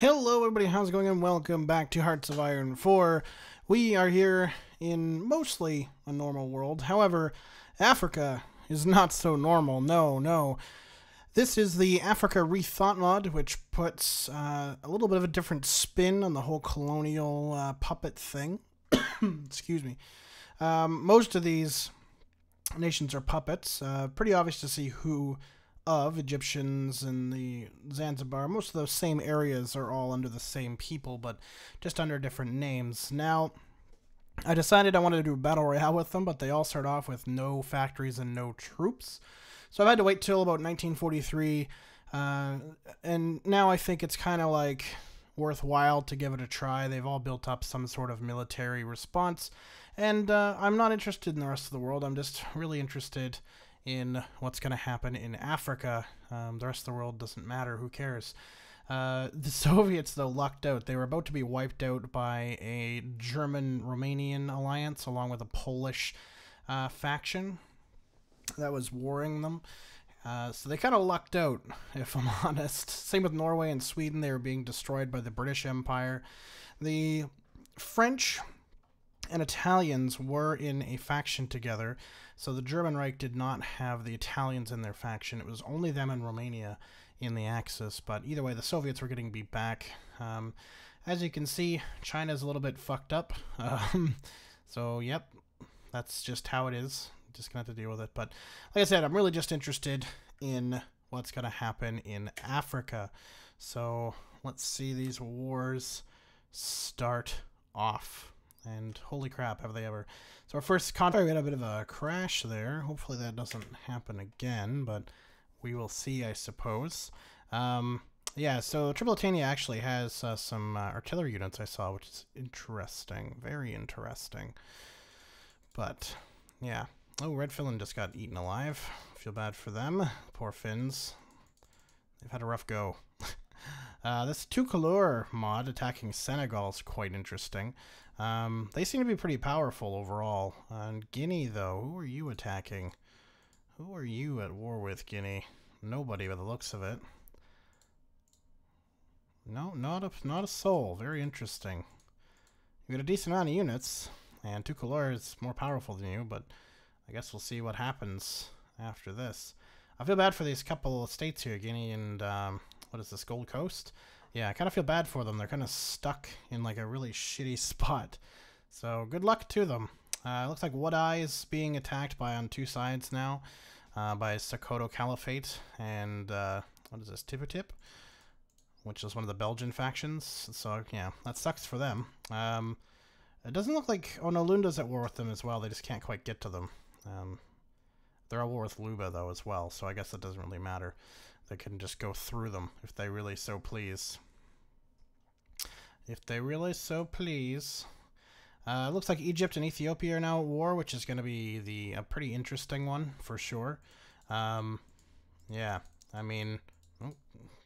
Hello everybody, how's it going, and welcome back to Hearts of Iron 4. We are here in mostly a normal world. However, Africa is not so normal. No. This is the Africa Rethought mod, which puts a little bit of a different spin on the whole colonial puppet thing. Excuse me. Most of these nations are puppets. Pretty obvious to see who of Egyptians and the Zanzibar. Most of those same areas are all under the same people, but just under different names. Now, I decided I wanted to do a battle royale with them, but they all start off with no factories and no troops. So I've had to wait till about 1943, and now I think it's kind of like worthwhile to give it a try. They've all built up some sort of military response, and I'm not interested in the rest of the world. I'm just really interested in what's going to happen in Africa. The rest of the world doesn't matter. Who cares? The Soviets, though, lucked out. They were about to be wiped out by a German-Romanian alliance along with a Polish faction that was warring them. So they kind of lucked out, if I'm honest. Same with Norway and Sweden. They were being destroyed by the British Empire. The French and Italians were in a faction together, so the German Reich did not have the Italians in their faction. It was only them and Romania in the Axis, but either way, the Soviets were getting beat back. As you can see, China's a little bit fucked up. So, yep, that's just how it is. Just gonna have to deal with it. But like I said, I'm really just interested in what's gonna happen in Africa. So let's see these wars start off. And holy crap, have they ever. So our first contract, we had a bit of a crash there. Hopefully that doesn't happen again, but we will see, I suppose. Yeah, so Tripolitania actually has some artillery units I saw, which is interesting. Very interesting. But, yeah. Oh, Red Finland just got eaten alive. Feel bad for them. Poor Finns. They've had a rough go. This two-color mod attacking Senegal is quite interesting. They seem to be pretty powerful overall. And Guinea, though, who are you attacking? Who are you at war with, Guinea? Nobody by the looks of it. No, not a soul. Very interesting. You got a decent amount of units, and two-color is more powerful than you, but I guess we'll see what happens after this. I feel bad for these couple of states here, Guinea and, what is this, Gold Coast? Yeah, I kind of feel bad for them. They're kind of stuck in, like, a really shitty spot. So, good luck to them. It looks like Wadai is being attacked by on two sides now, by Sokoto Caliphate and, what is this, Tipitip? Which is one of the Belgian factions. So, yeah, that sucks for them. It doesn't look like... Oh, no, Lunda's at war with them as well. They just can't quite get to them. They're at war with Luba, though, as well, so I guess that doesn't really matter. They can just go through them if they really so please. If they really so please. It looks like Egypt and Ethiopia are now at war, which is going to be a pretty interesting one, for sure. Yeah, I mean... Oh,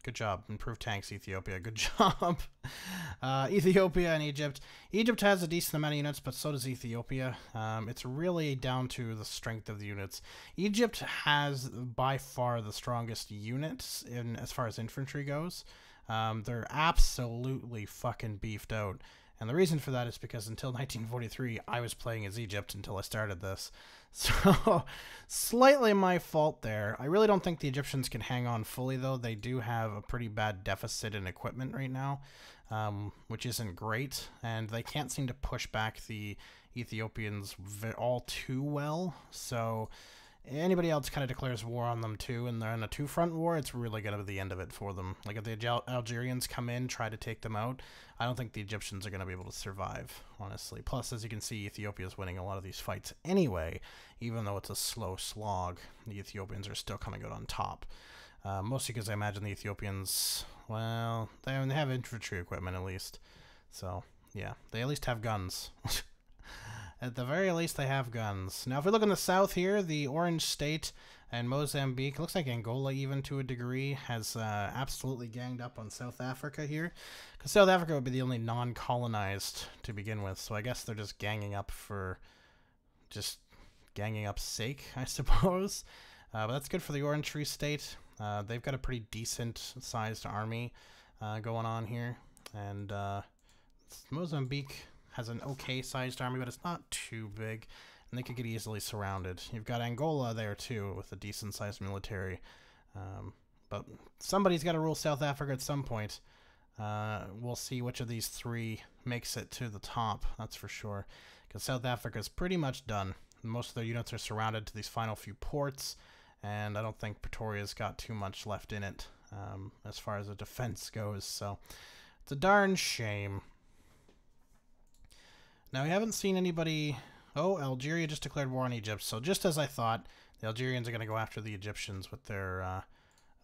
good job. Improved tanks, Ethiopia. Good job. Ethiopia and Egypt. Egypt has a decent amount of units, but so does Ethiopia. It's really down to the strength of the units. Egypt has by far the strongest units in as far as infantry goes. They're absolutely fucking beefed out. And the reason for that is because until 1943, I was playing as Egypt until I started this. So, slightly my fault there. I really don't think the Egyptians can hang on fully, though. They do have a pretty bad deficit in equipment right now, which isn't great. And they can't seem to push back the Ethiopians all too well. So, anybody else kind of declares war on them too, and they're in a two-front war, it's really going to be the end of it for them. Like, if the Algerians come in, try to take them out, I don't think the Egyptians are going to be able to survive, honestly. Plus, as you can see, Ethiopia's winning a lot of these fights anyway, even though it's a slow slog. The Ethiopians are still coming out on top. Mostly because I imagine the Ethiopians, well, they have infantry equipment at least. So, yeah, they at least have guns. At the very least, they have guns. Now, if we look in the south here, the Orange State and Mozambique, looks like Angola even to a degree, has absolutely ganged up on South Africa here. Because South Africa would be the only non-colonized to begin with, so I guess they're just ganging up for just ganging up's sake, I suppose. But that's good for the Orange Free State. They've got a pretty decent-sized army. going on here. And Mozambique has an okay-sized army, but it's not too big, and they could get easily surrounded. You've got Angola there, too, with a decent-sized military. But somebody's got to rule South Africa at some point. We'll see which of these three makes it to the top, that's for sure. Because South Africa is pretty much done. Most of their units are surrounded to these final few ports, and I don't think Pretoria's got too much left in it as far as the defense goes. So it's a darn shame. Now, we haven't seen anybody... Oh, Algeria just declared war on Egypt. So just as I thought, the Algerians are going to go after the Egyptians with their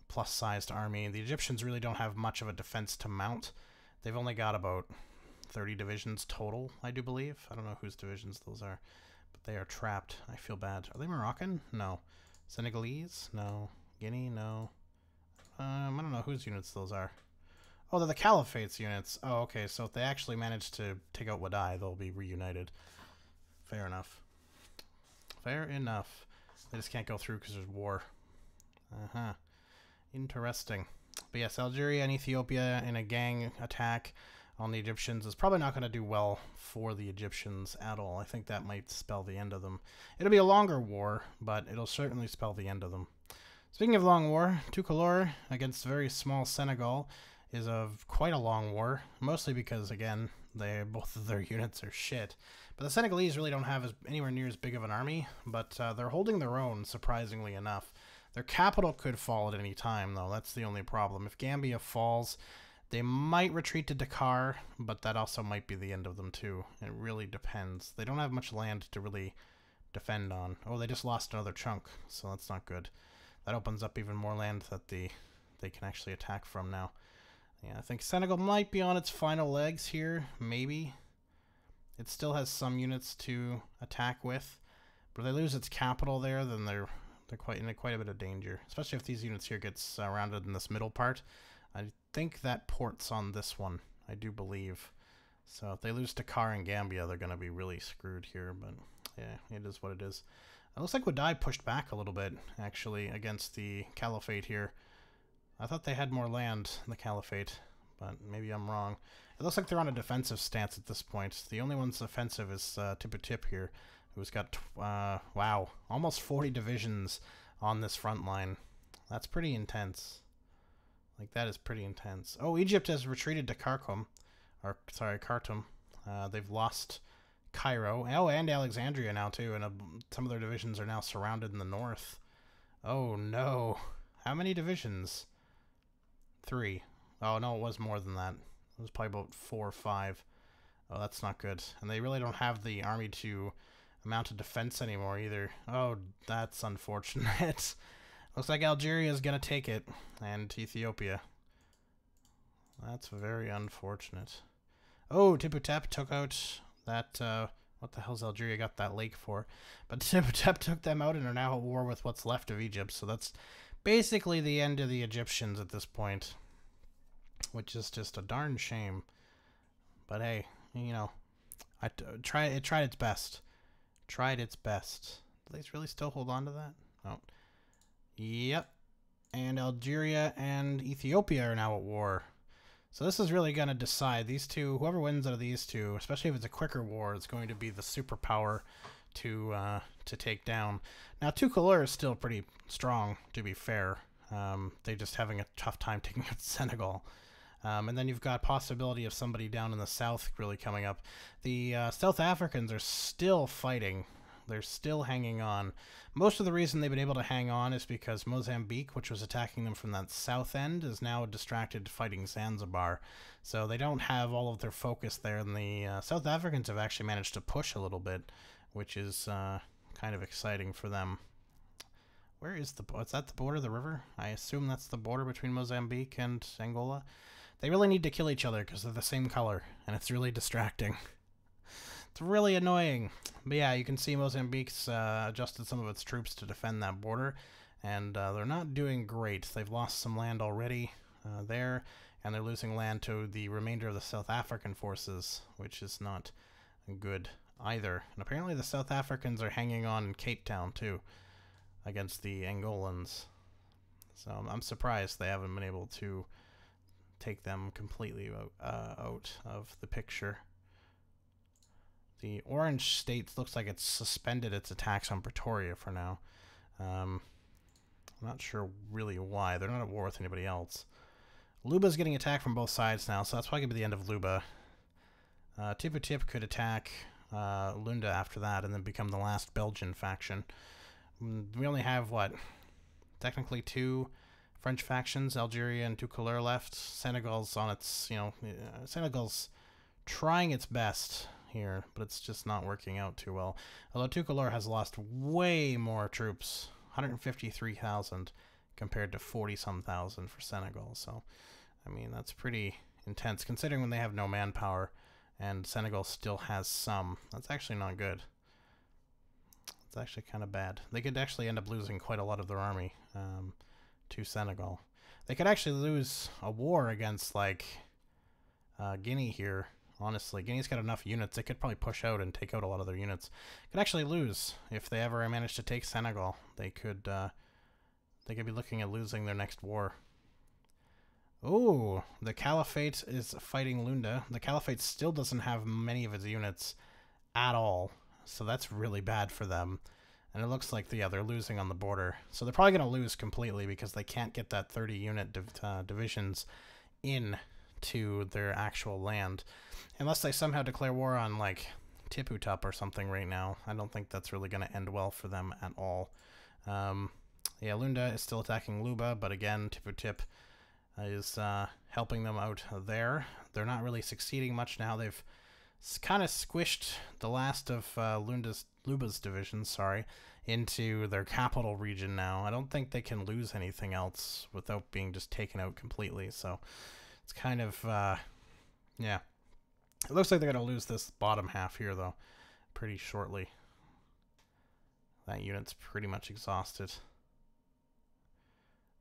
plus-sized army. The Egyptians really don't have much of a defense to mount. They've only got about 30 divisions total, I do believe. I don't know whose divisions those are, but they are trapped. I feel bad. Are they Moroccan? No. Senegalese? No. Guinea? No. I don't know whose units those are. Oh, they're the Caliphate's units. Oh, okay, so if they actually manage to take out Wadai, they'll be reunited. Fair enough. Fair enough. They just can't go through because there's war. Uh-huh. Interesting. But yes, Algeria and Ethiopia in a gang attack on the Egyptians is probably not going to do well for the Egyptians at all. I think that might spell the end of them. It'll be a longer war, but it'll certainly spell the end of them. Speaking of long war, Toucouleur against very small Senegal is quite a long war, mostly because, again, both of their units are shit. But the Senegalese really don't have anywhere near as big of an army, but they're holding their own, surprisingly enough. Their capital could fall at any time, though. That's the only problem. If Gambia falls, they might retreat to Dakar, but that also might be the end of them, too. It really depends. They don't have much land to really defend on. Oh, they just lost another chunk, so that's not good. That opens up even more land that they can actually attack from now. Yeah, I think Senegal might be on its final legs here, maybe. It still has some units to attack with, but if they lose its capital there, then they're in quite a bit of danger, especially if these units here get surrounded in this middle part. I think that port's on this one, I do believe. So if they lose Dakar and Gambia, they're going to be really screwed here, but yeah, it is what it is. It looks like Wadai pushed back a little bit, actually, against the Caliphate here. I thought they had more land in the Caliphate, but maybe I'm wrong. It looks like they're on a defensive stance at this point. The only one's offensive is Tipitip here, who's got, wow, almost 40 divisions on this front line. That's pretty intense. Like, that is pretty intense. Oh, Egypt has retreated to Khartoum. They've lost Cairo. Oh, and Alexandria now, too, and some of their divisions are now surrounded in the north. Oh, no. How many divisions? 3. Oh, no, it was more than that. It was probably about 4 or 5. Oh, that's not good. And they really don't have the army to mount a defense anymore either. Oh, that's unfortunate. Looks like Algeria is going to take it, and Ethiopia. That's very unfortunate. Oh, Tipu Tep took out that, what the hell's Algeria got that lake for? But Tipu Tep took them out and are now at war with what's left of Egypt, so that's basically the end of the Egyptians at this point, which is just a darn shame. But hey, you know, it tried its best. Tried its best. Do they really still hold on to that? Oh. Yep. And Algeria and Ethiopia are now at war. So this is really going to decide. These two, whoever wins out of these two, especially if it's a quicker war, is going to be the superpower to take down. Now, Toucouleur is still pretty strong, to be fair. They're just having a tough time taking out Senegal. And then you've got possibility of somebody down in the south really coming up. The South Africans are still fighting. They're still hanging on. Most of the reason they've been able to hang on is because Mozambique, which was attacking them from that south end, is now distracted fighting Zanzibar. So they don't have all of their focus there. And the South Africans have actually managed to push a little bit, which is kind of exciting for them. Where is is that the border of the river? I assume that's the border between Mozambique and Angola. They really need to kill each other because they're the same color, and it's really distracting. It's really annoying. But yeah, you can see Mozambique's adjusted some of its troops to defend that border, and they're not doing great. They've lost some land already there, and they're losing land to the remainder of the South African forces, which is not good either. And apparently the South Africans are hanging on in Cape Town, too, against the Angolans. So I'm surprised they haven't been able to take them completely out of the picture. The Orange State looks like it's suspended its attacks on Pretoria for now. I'm not sure really why. They're not at war with anybody else. Luba's getting attacked from both sides now, so that's probably going to be the end of Luba. Tipu Tip could attack Lunda after that and then become the last Belgian faction. We only have, what, technically 2 French factions, Algeria and Toucouleur left. Senegal's on its, Senegal's trying its best here, but it's just not working out too well. Although Toucouleur has lost way more troops, 153,000 compared to 40-some thousand for Senegal. So, I mean, that's pretty intense considering when they have no manpower and Senegal still has some. That's actually not good. It's actually kind of bad. They could actually end up losing quite a lot of their army to Senegal. They could actually lose a war against, like, Guinea here. Honestly, Guinea's got enough units. They could probably push out and take out a lot of their units. Could actually lose if they ever manage to take Senegal. They could be looking at losing their next war. Oh, the Caliphate is fighting Lunda. The Caliphate still doesn't have many of its units at all, so that's really bad for them. And it looks like, yeah, they're losing on the border. So they're probably going to lose completely because they can't get that 30-unit divisions in to their actual land. Unless they somehow declare war on, like, Tipu Top or something right now. I don't think that's really going to end well for them at all. Yeah, Lunda is still attacking Luba, but again, Tipu Tip is helping them out there. They're not really succeeding much now. They've kind of squished the last of Luba's divisions, into their capital region now. I don't think they can lose anything else without being just taken out completely, so it's kind of, yeah. It looks like they're going to lose this bottom half here, though, pretty shortly. That unit's pretty much exhausted.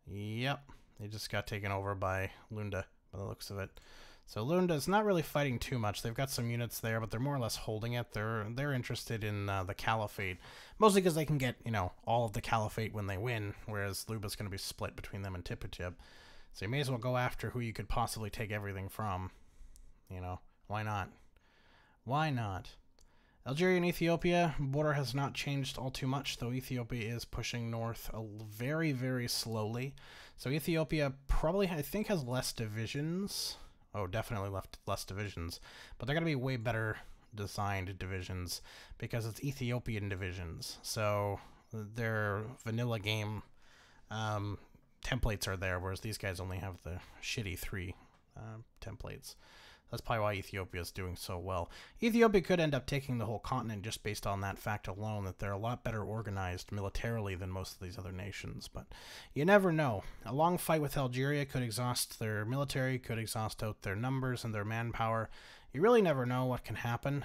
Yep, they just got taken over by Lunda, by the looks of it. So Lunda's not really fighting too much. They've got some units there, but they're more or less holding it. They're interested in the Caliphate, mostly because they can get, all of the Caliphate when they win, whereas Luba's going to be split between them and Tipu Tip. So you may as well go after who you could possibly take everything from. Why not? Why not? Algeria and Ethiopia, border has not changed all too much, though Ethiopia is pushing north very, very slowly. So Ethiopia probably, I think, has less divisions. Oh, definitely less divisions. But they're going to be way better designed divisions because it's Ethiopian divisions. So their vanilla game templates are there, whereas these guys only have the shitty 3 templates. That's probably why Ethiopia is doing so well. Ethiopia could end up taking the whole continent just based on that fact alone, that they're a lot better organized militarily than most of these other nations. But you never know. A long fight with Algeria could exhaust their military, could exhaust out their numbers and their manpower. You really never know what can happen.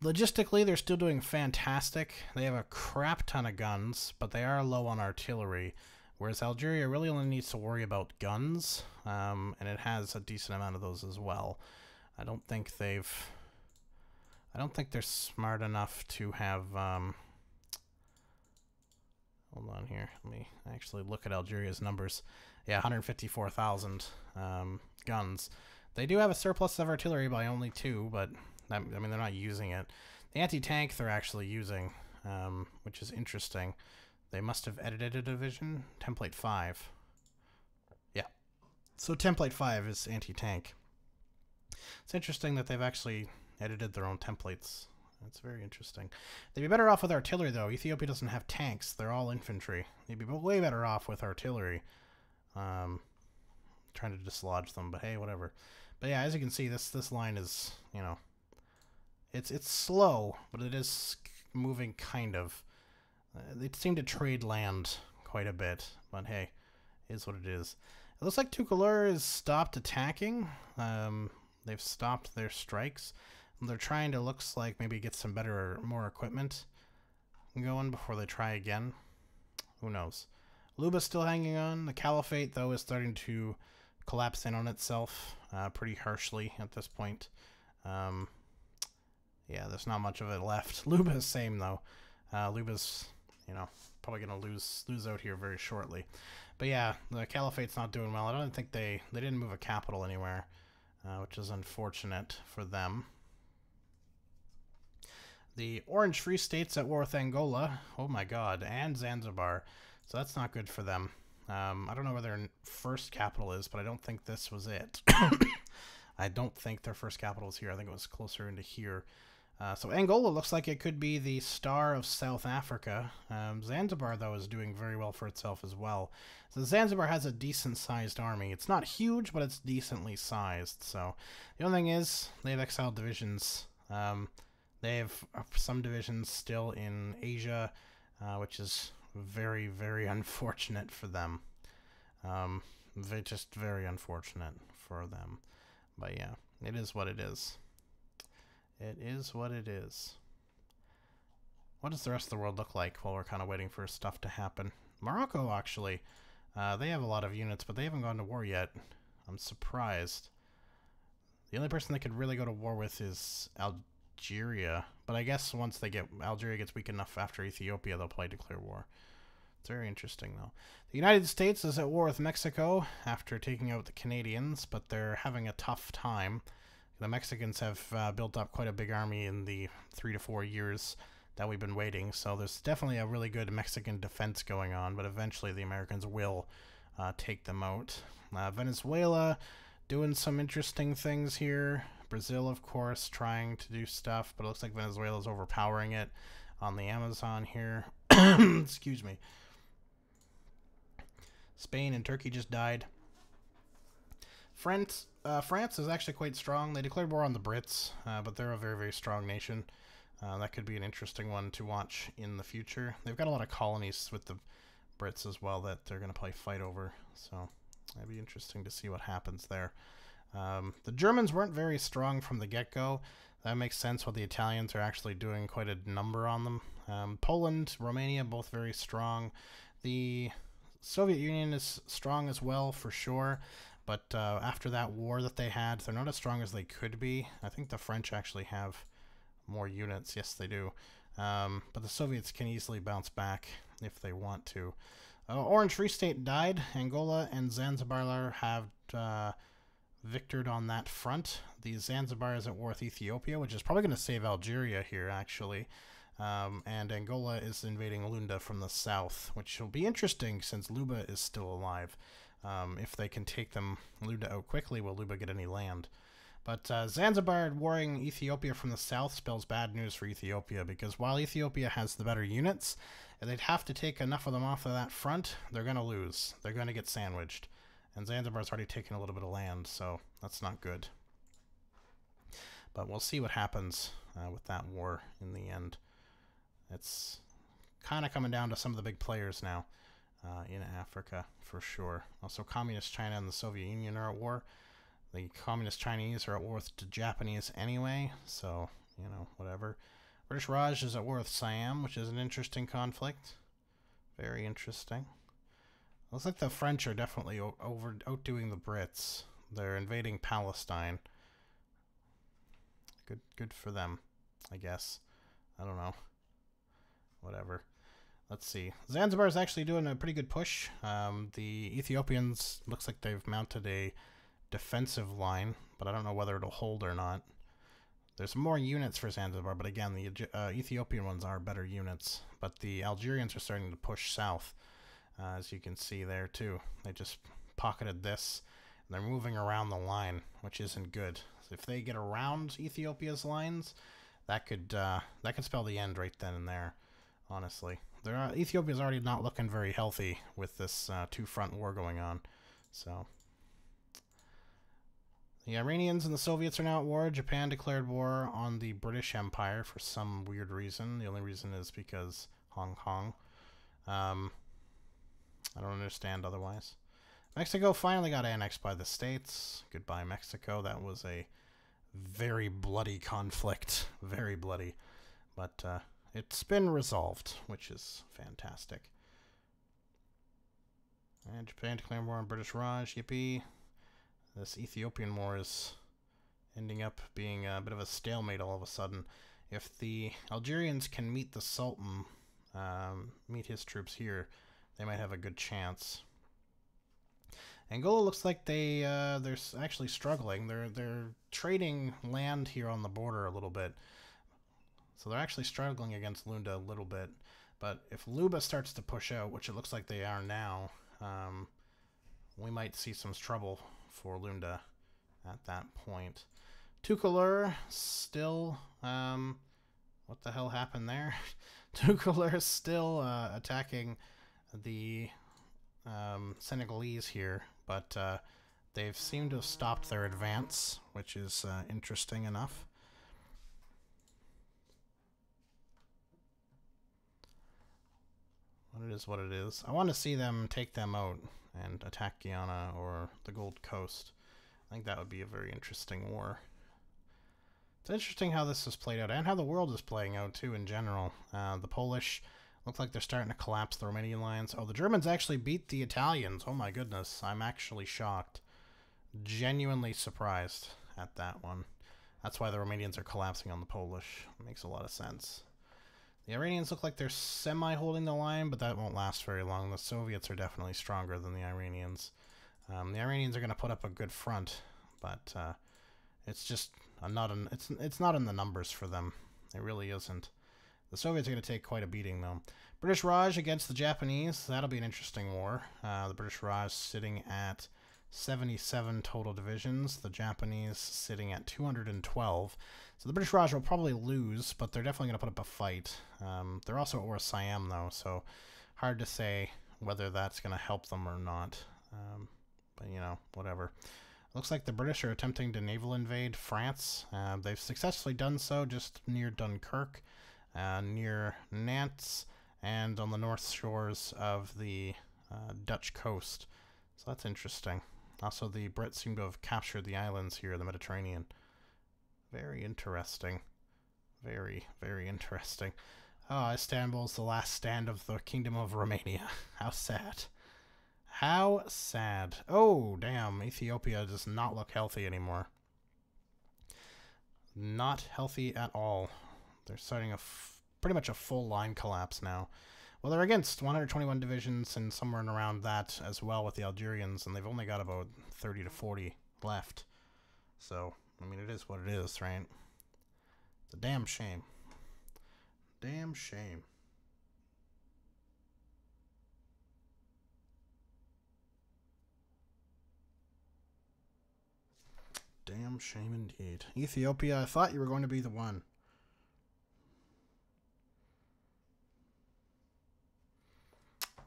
Logistically, they're still doing fantastic. They have a crap ton of guns, but they are low on artillery. Whereas Algeria really only needs to worry about guns, and it has a decent amount of those as well. I don't think they're smart enough to have, hold on here, let me actually look at Algeria's numbers. Yeah, 154,000 guns. They do have a surplus of artillery by only 2, but, I mean, they're not using it. The anti-tank they're actually using, which is interesting. They must have edited a division. Template 5. Yeah. So template 5 is anti-tank. It's interesting that they've actually edited their own templates. That's very interesting. They'd be better off with artillery, though. Ethiopia doesn't have tanks. They're all infantry. They'd be way better off with artillery. Trying to dislodge them, but hey, whatever. But yeah, as you can see, this line is, it's slow, but it is moving kind of. They seem to trade land quite a bit, but hey, it is what it is. It looks like Toucouleur has stopped attacking. They've stopped their strikes. They're trying to, looks like, maybe get some better, more equipment going before they try again. Who knows? Luba's still hanging on. The Caliphate, though, is starting to collapse in on itself pretty harshly at this point. Yeah, there's not much of it left. Luba's same, though. Luba's, probably going to lose out here very shortly. But yeah, the Caliphate's not doing well. I don't think they didn't move a capital anywhere, which is unfortunate for them. The Orange Free State's at war with Angola. Oh my god, and Zanzibar. So that's not good for them. I don't know where their first capital is, but I don't think this was it. I don't think their first capital was here. I think it was closer into here. So Angola looks like it could be the star of South Africa. Zanzibar, though, is doing very well for itself as well. So Zanzibar has a decent-sized army. It's not huge, but it's decently sized. So the only thing is, they have exiled divisions. They have some divisions still in Asia, which is very, very unfortunate for them. Just very unfortunate for them. But yeah, it is what it is. It is what it is. What does the rest of the world look like while we're kind of waiting for stuff to happen? Morocco, actually. They have a lot of units, but they haven't gone to war yet. I'm surprised. The only person they could really go to war with is Algeria. But I guess once Algeria gets weak enough after Ethiopia, they'll probably declare war. It's very interesting, though. The United States is at war with Mexico after taking out the Canadians, but they're having a tough time. The Mexicans have built up quite a big army in the 3 to 4 years that we've been waiting, so there's definitely a really good Mexican defense going on, but eventually the Americans will take them out. Venezuela doing some interesting things here. Brazil, of course, trying to do stuff, but it looks like Venezuela's overpowering it on the Amazon here. Excuse me. Spain and Turkey just died. France is actually quite strong. They declared war on the Brits, but they're a very, very strong nation. That could be an interesting one to watch in the future. They've got a lot of colonies with the Brits as well that they're going to probably fight over, so it'd be interesting to see what happens there. The Germans weren't very strong from the get-go. That makes sense while the Italians are actually doing quite a number on them. Poland, Romania, both very strong. The Soviet Union is strong as well, for sure. But after that war that they had, they're not as strong as they could be. I think the French actually have more units. Yes, they do. But the Soviets can easily bounce back if they want to. Orange Free State died. Angola and Zanzibar have victored on that front. The Zanzibar is at war with Ethiopia, which is probably going to save Algeria here, actually. And Angola is invading Lunda from the south, which will be interesting since Luba is still alive. If they can take Lunda out quickly, will Luba get any land? But Zanzibar warring Ethiopia from the south spells bad news for Ethiopia, because while Ethiopia has the better units, they'd have to take enough of them off of that front. They're going to lose. They're going to get sandwiched. And Zanzibar's already taken a little bit of land, so that's not good. But we'll see what happens with that war in the end. It's kind of coming down to some of the big players now in Africa, for sure. Also, Communist China and the Soviet Union are at war. The Communist Chinese are at war with the Japanese anyway, so, you know, whatever. British Raj is at war with Siam, which is an interesting conflict. Very interesting. Looks like the French are definitely outdoing the Brits. They're invading Palestine. Good for them, I guess. I don't know. Whatever. Let's see. Zanzibar is actually doing a pretty good push. The Ethiopians, looks like they've mounted a defensive line, but I don't know whether it'll hold or not. There's more units for Zanzibar, but again, the Ethiopian ones are better units. But the Algerians are starting to push south, as you can see there too. They just pocketed this, and they're moving around the line, which isn't good. So if they get around Ethiopia's lines, that could spell the end right then and there. Honestly, Ethiopia's already not looking very healthy with this two-front war going on. So the Iranians and the Soviets are now at war. Japan declared war on the British Empire for some weird reason. The only reason is because Hong Kong. I don't understand otherwise. Mexico finally got annexed by the States. Goodbye, Mexico. That was a very bloody conflict. Very bloody. But it's been resolved, which is fantastic. And Japan declared war on British Raj. Yippee. This Ethiopian war is ending up being a bit of a stalemate all of a sudden. If the Algerians can meet the Sultan meet his troops here, they might have a good chance. Angola looks like they're actually struggling. They're trading land here on the border a little bit, so they're actually struggling against Lunda a little bit. But if Luba starts to push out, which it looks like they are now, we might see some trouble for Lunda at that point. Tukulur still, what the hell happened there? Tukulur still attacking the Senegalese here, but they've seemed to have stopped their advance, which is interesting enough. What it is, what it is. I want to see them take them out and attack Guyana or the Gold Coast. I think that would be a very interesting war. It's interesting how this is played out, and how the world is playing out, too, in general. The Polish look like they're starting to collapse the Romanian lines. Oh, the Germans actually beat the Italians. Oh, my goodness. I'm actually shocked. Genuinely surprised at that one. That's why the Romanians are collapsing on the Polish. It makes a lot of sense. The Iranians look like they're semi-holding the line, but that won't last very long. The Soviets are definitely stronger than the Iranians. The Iranians are going to put up a good front, but it's just it's not in the numbers for them. It really isn't. The Soviets are going to take quite a beating, though. British Raj against the Japanese. That'll be an interesting war. The British Raj sitting at 77 total divisions. The Japanese sitting at 212. So the British Raj will probably lose, but they're definitely going to put up a fight. They're also at war with Siam, though, so hard to say whether that's going to help them or not. But, you know, whatever. Looks like the British are attempting to naval invade France. They've successfully done so just near Dunkirk, near Nantes, and on the north shores of the Dutch coast. So that's interesting. Also, the Brits seem to have captured the islands here in the Mediterranean. Very interesting. Very, very interesting. Oh, Istanbul's the last stand of the Kingdom of Romania. How sad. How sad. Oh, damn. Ethiopia does not look healthy anymore. Not healthy at all. They're starting pretty much a full line collapse now. Well, they're against 121 divisions and somewhere around that as well with the Algerians, and they've only got about 30 to 40 left. So, I mean, it is what it is, right? It's a damn shame. Damn shame. Damn shame indeed. Ethiopia, I thought you were going to be the one.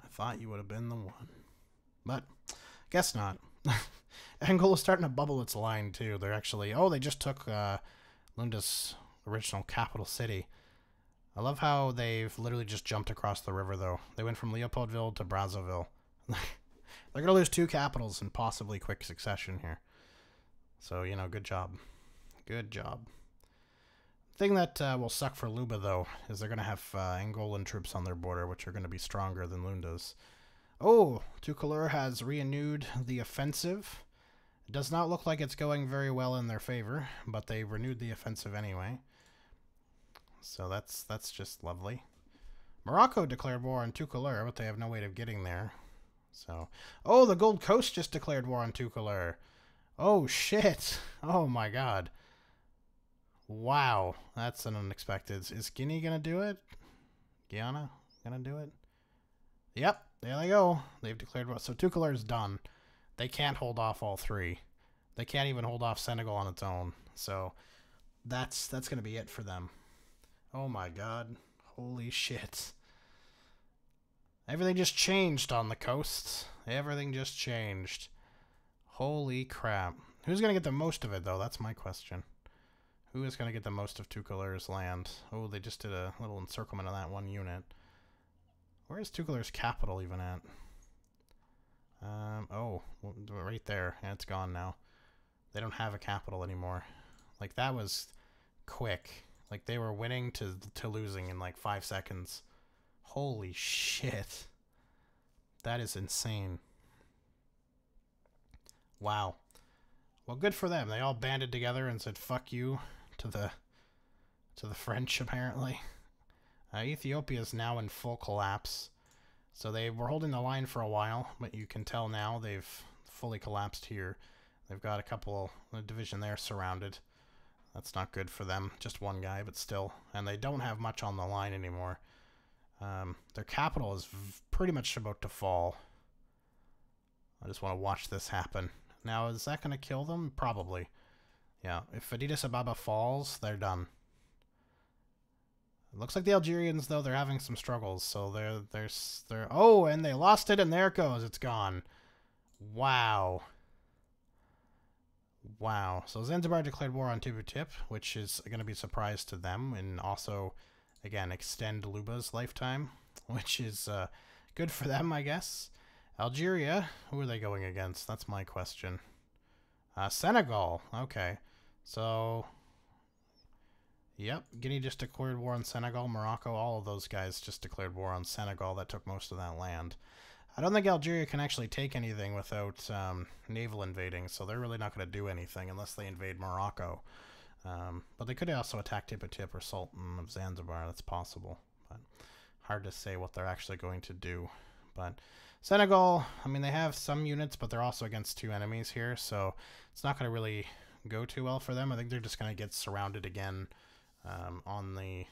I thought you would have been the one. But, guess not. Angola's starting to bubble its line, too. They're actually... Oh, they just took Lunda's original capital city. I love how they've literally just jumped across the river, though. They went from Leopoldville to Brazzaville. They're going to lose 2 capitals in possibly quick succession here. So, you know, good job. Good job. Thing that will suck for Luba, though, is they're going to have Angolan troops on their border, which are going to be stronger than Lunda's. Oh, Tukulur has renewed the offensive. It does not look like it's going very well in their favor, but they renewed the offensive anyway. So that's just lovely. Morocco declared war on Tukulur, but they have no way of getting there. So, oh, the Gold Coast just declared war on Tukulur. Oh, shit. Oh, my God. Wow. That's an unexpected. Is Guinea going to do it? Guyana going to do it? Yep. There they go. They've declared war. So Tukulur is done. They can't hold off all 3. They can't even hold off Senegal on its own. So that's going to be it for them. Oh, my God. Holy shit. Everything just changed on the coast. Everything just changed. Holy crap. Who's going to get the most of it, though? That's my question. Who is going to get the most of Tukulur's land? Oh, they just did a little encirclement of that one unit. Where is Tukulur's capital even at? Oh, right there. And it's gone now. They don't have a capital anymore. Like, that was quick. Like, they were winning to losing in, like, 5 seconds. Holy shit. That is insane. Wow. Well, good for them. They all banded together and said, fuck you to the French, apparently. Ethiopia is now in full collapse. So they were holding the line for a while, but you can tell now they've fully collapsed here. They've got a division there surrounded. That's not good for them. Just one guy, but still. And they don't have much on the line anymore. Their capital is pretty much about to fall. I just want to watch this happen. Now, is that going to kill them? Probably. Yeah, if Addis Ababa falls, they're done. It looks like the Algerians, though, they're having some struggles. So they're oh, and they lost it, and there it goes. It's gone. Wow. Wow. So Zanzibar declared war on Tipu Tip, which is going to be a surprise to them, and also, again, extend Luba's lifetime, which is good for them, I guess. Algeria, who are they going against? That's my question. Senegal. Okay. So, yep, Guinea just declared war on Senegal. Morocco, all of those guys just declared war on Senegal. That took most of that land. I don't think Algeria can actually take anything without naval invading, so they're really not going to do anything unless they invade Morocco. But they could also attack Tipu Tip or Sultan of Zanzibar. That's possible, but hard to say what they're actually going to do. But Senegal, I mean, they have some units, but they're also against two enemies here, so it's not going to really go too well for them. I think they're just going to get surrounded again on the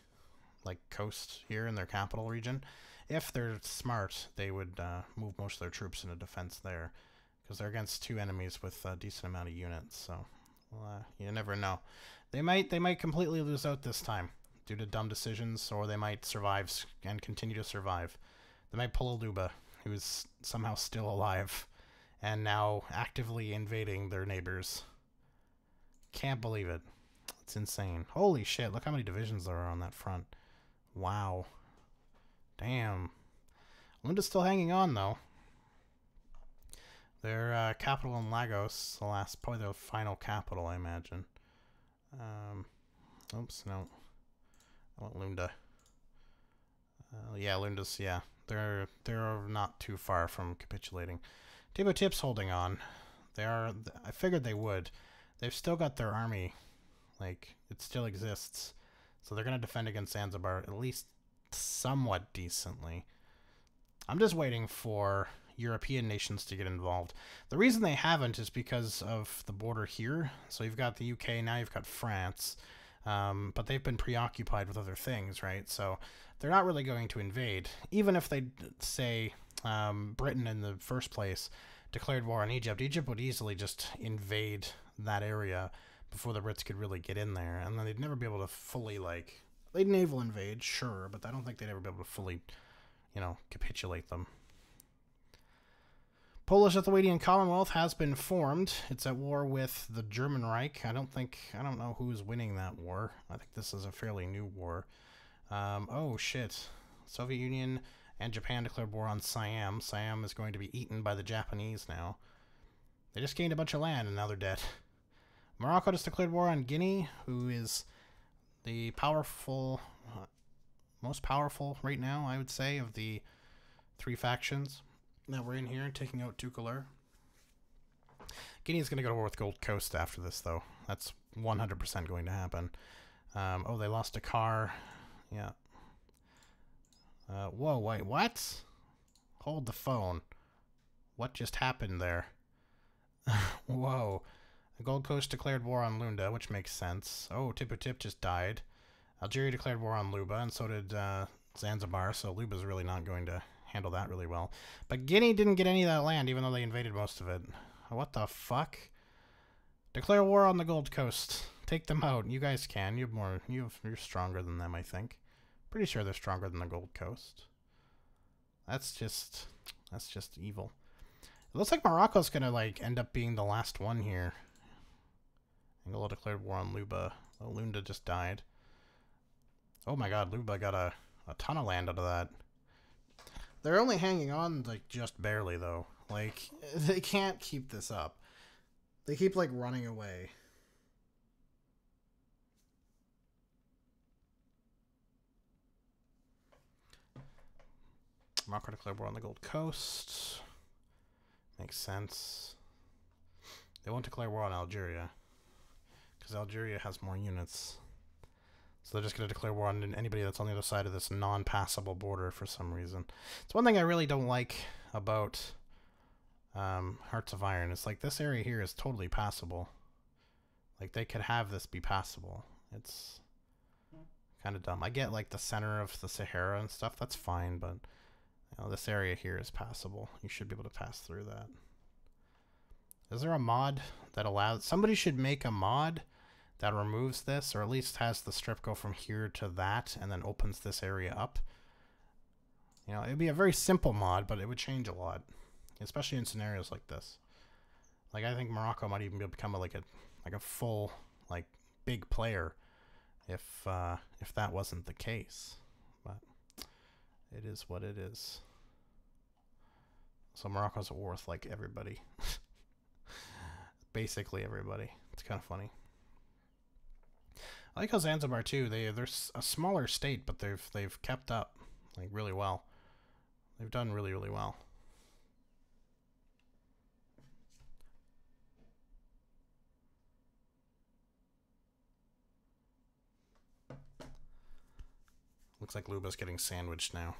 coast here in their capital region. If they're smart, they would move most of their troops into defense there, because they're against two enemies with a decent amount of units. So you never know. They might completely lose out this time due to dumb decisions, or they might survive and continue to survive. They might pull a Luba, who is somehow still alive and now actively invading their neighbors. Can't believe it. It's insane. Holy shit, look how many divisions there are on that front. Wow. Damn. Lunda's still hanging on, though. Their capital in Lagos, probably their final capital, I imagine. Oops, no. I want Lunda. Yeah, Lunda's, yeah. They're not too far from capitulating. Tipu Tip's holding on. I figured they would. They've still got their army. Like, it still exists. So they're going to defend against Zanzibar at least somewhat decently. I'm just waiting for European nations to get involved. The reason they haven't is because of the border here. So you've got the UK, now you've got France. But they've been preoccupied with other things, right? So they're not really going to invade. Even if they say Britain in the first place declared war on Egypt, Egypt would easily just invade that area before the Brits could really get in there. And then they'd never be able to fully, they'd naval invade, sure, but I don't think they'd ever be able to fully, capitulate them. Polish-Lithuanian Commonwealth has been formed. It's at war with the German Reich. I don't know who's winning that war. I think this is a fairly new war. Oh, shit. Soviet Union and Japan declared war on Siam. Siam is going to be eaten by the Japanese now. They just gained a bunch of land and now they're dead. Morocco just declared war on Guinea, who is the most powerful right now, I would say, of the three factions that we're in here, taking out Tukulur. Guinea's going to go to war with Gold Coast after this, though. That's 100% going to happen. Oh, they lost a car. Yeah. Whoa, wait, what? Hold the phone. What just happened there? Whoa. The Gold Coast declared war on Lunda, which makes sense. Oh, Tipu Tip just died. Algeria declared war on Luba, and so did Zanzibar, so Luba's really not going to handle that really well. But Guinea didn't get any of that land, even though they invaded most of it. What the fuck? Declare war on the Gold Coast. Take them out. You guys can. You're stronger than them, I think. Pretty sure they're stronger than the Gold Coast. That's just evil. It looks like Morocco's gonna end up being the last one here. Angola declared war on Luba. Oh, Lunda just died. Oh my god, Luba got a ton of land out of that. They're only hanging on, just barely, though. They can't keep this up. They keep, running away. Morocco declared war on the Gold Coast. Makes sense. They won't declare war on Algeria, because Algeria has more units. So they're just going to declare war on anybody that's on the other side of this non-passable border for some reason. It's one thing I really don't like about Hearts of Iron. It's like this area here is totally passable. Like they could have this be passable. It's kind of dumb. I get like the center of the Sahara and stuff. That's fine, but you know, this area here is passable. You should be able to pass through that. Is there a mod that allows... Somebody should make a mod that removes this, or at least has the strip go from here to that, and then opens this area up. You know, it'd be a very simple mod, but it would change a lot, especially in scenarios like this. Like, I think Morocco might even become like a full, like, big player if that wasn't the case. But it is what it is. So Morocco's at war with, like, everybody. Basically everybody. It's kind of funny. I like how Zanzibar too. They're a smaller state, but they've kept up like really well. They've done really well. Looks like Luba's getting sandwiched now.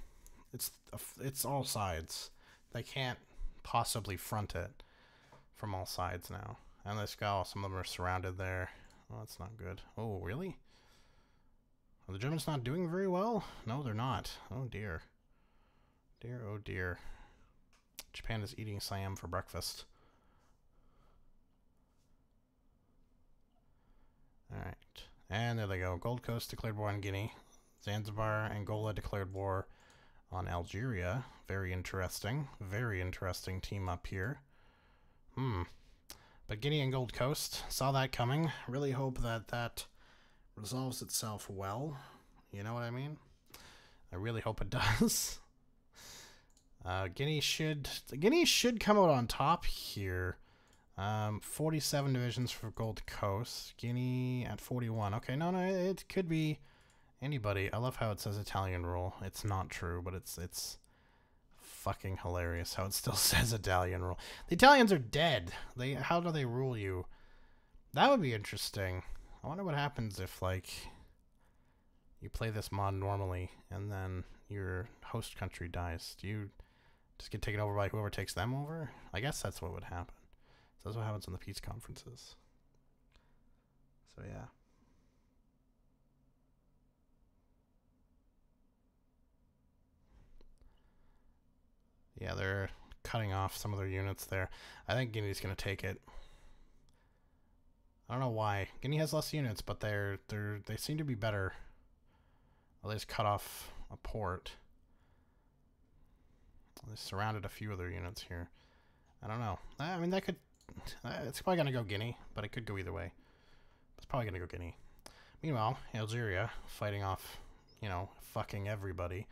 It's all sides. They can't possibly front it from all sides now. And let's go. Some of them are surrounded there. Oh, that's not good. Oh, really? Are the Germans not doing very well? No, they're not. Oh, dear. Dear, oh, dear. Japan is eating Siam for breakfast. Alright. And there they go. Gold Coast declared war on Guinea. Zanzibar, Angola declared war on Algeria. Very interesting. Very interesting team up here. But Guinea and Gold Coast, saw that coming. Really hope that resolves itself well. You know what I mean? I really hope it does. Guinea should come out on top here. 47 divisions for Gold Coast. Guinea at 41. Okay, no, it could be anybody. I love how it says Italian rule. It's not true, but it's fucking hilarious how it still says Italian rule. The Italians are dead. How do they rule you? That would be interesting. I wonder what happens if, like, you play this mod normally and then your host country dies. Do you just get taken over by whoever takes them over? I guess that's what would happen. So that's what happens in the peace conferences. So yeah. Yeah, they're cutting off some of their units there. I think Guinea's going to take it. I don't know why. Guinea has less units, but they seem to be better. Well, they just cut off a port. They surrounded a few of their units here. I don't know. I mean, that could... it's probably going to go Guinea, but it could go either way. It's probably going to go Guinea. Meanwhile, Algeria, fighting off, you know, fucking everybody,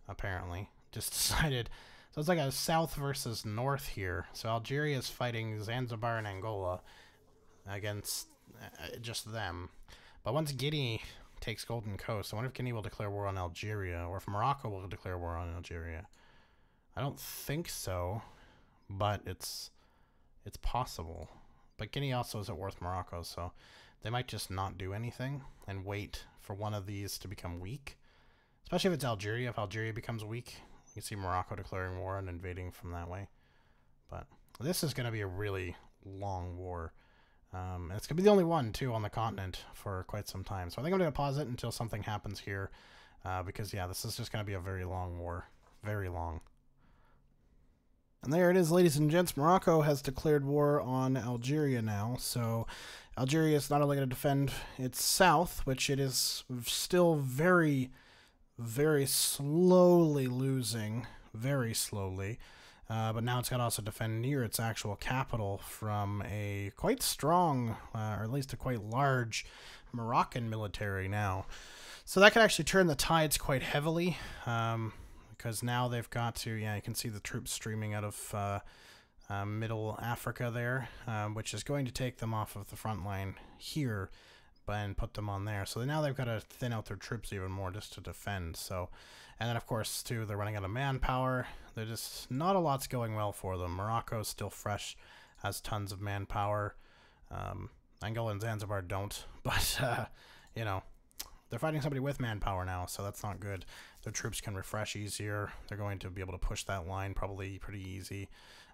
apparently, just decided... So it's like a south versus north here. So Algeria is fighting Zanzibar and Angola against just them. But once Guinea takes Golden Coast, I wonder if Guinea will declare war on Algeria, or if Morocco will declare war on Algeria. I don't think so, but it's possible. But Guinea also is at war with Morocco, so they might just not do anything and wait for one of these to become weak. Especially if it's Algeria. If Algeria becomes weak, you can see Morocco declaring war and invading from that way. But this is going to be a really long war. And it's going to be the only one, too, on the continent for quite some time. So I think I'm going to pause it until something happens here. Because, yeah, this is just going to be a very long war. Very long. And there it is, ladies and gents. Morocco has declared war on Algeria now. So Algeria is not only going to defend its south, which it is still very, very slowly losing. Very slowly. But now it's got to also defend near its actual capital from a quite strong, or at least a quite large, Moroccan military now. So that could actually turn the tides quite heavily, because now they've got to, yeah, you can see the troops streaming out of middle Africa there, which is going to take them off of the front line here and put them on there. So now they've got to thin out their troops even more just to defend. So, and then of course too, they're running out of manpower. They're just, not a lot's going well for them. Morocco's still fresh, has tons of manpower. Angola and Zanzibar don't, but you know, they're fighting somebody with manpower now, so that's not good. Their troops can refresh easier. They're going to be able to push that line probably pretty easy.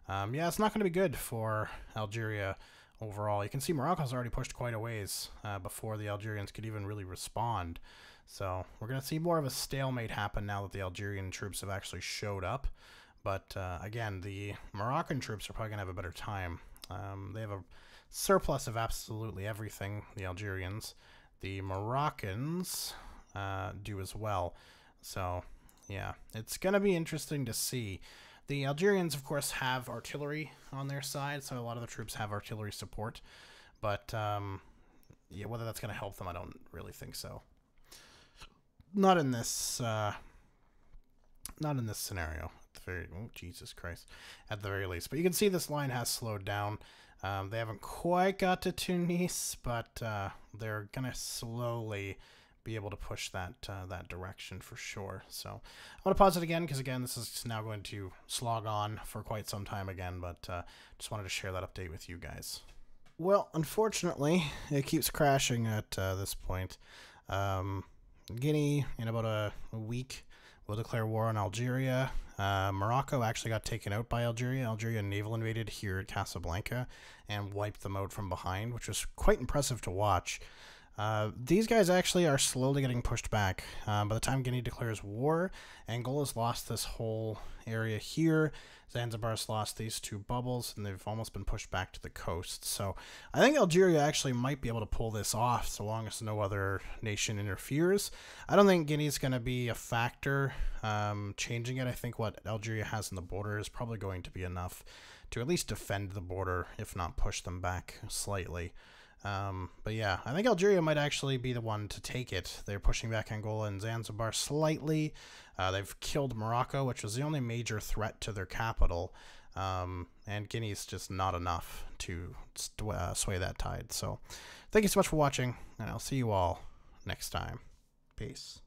Yeah, it's not going to be good for Algeria overall. You can see Morocco's already pushed quite a ways before the Algerians could even really respond. So we're going to see more of a stalemate happen now that the Algerian troops have actually showed up. But again, the Moroccan troops are probably going to have a better time. They have a surplus of absolutely everything, the Algerians. The Moroccans do as well. So, yeah, it's going to be interesting to see. The Algerians, of course, have artillery on their side, so a lot of the troops have artillery support. But, yeah, whether that's going to help them, I don't really think so. Not in this scenario. Oh, Jesus Christ. At the very least. But you can see this line has slowed down. They haven't quite got to Tunis, but they're going to slowly be able to push that that direction for sure. So I'm going to pause it again because, again, this is now going to slog on for quite some time again, but just wanted to share that update with you guys. Well, unfortunately, it keeps crashing at this point. Guinea, in about a week, will declare war on Algeria. Morocco actually got taken out by Algeria. Algeria naval invaded here at Casablanca and wiped them out from behind, which was quite impressive to watch. These guys actually are slowly getting pushed back. By the time Guinea declares war, Angola's lost this whole area here. Zanzibar's lost these two bubbles, and they've almost been pushed back to the coast. So I think Algeria actually might be able to pull this off so long as no other nation interferes. I don't think Guinea's going to be a factor changing it. I think what Algeria has in the border is probably going to be enough to at least defend the border, if not push them back slightly. But yeah, I think Algeria might actually be the one to take it. They're pushing back Angola and Zanzibar slightly. They've killed Morocco, which was the only major threat to their capital. And Guinea's just not enough to sway that tide. So thank you so much for watching, and I'll see you all next time. Peace.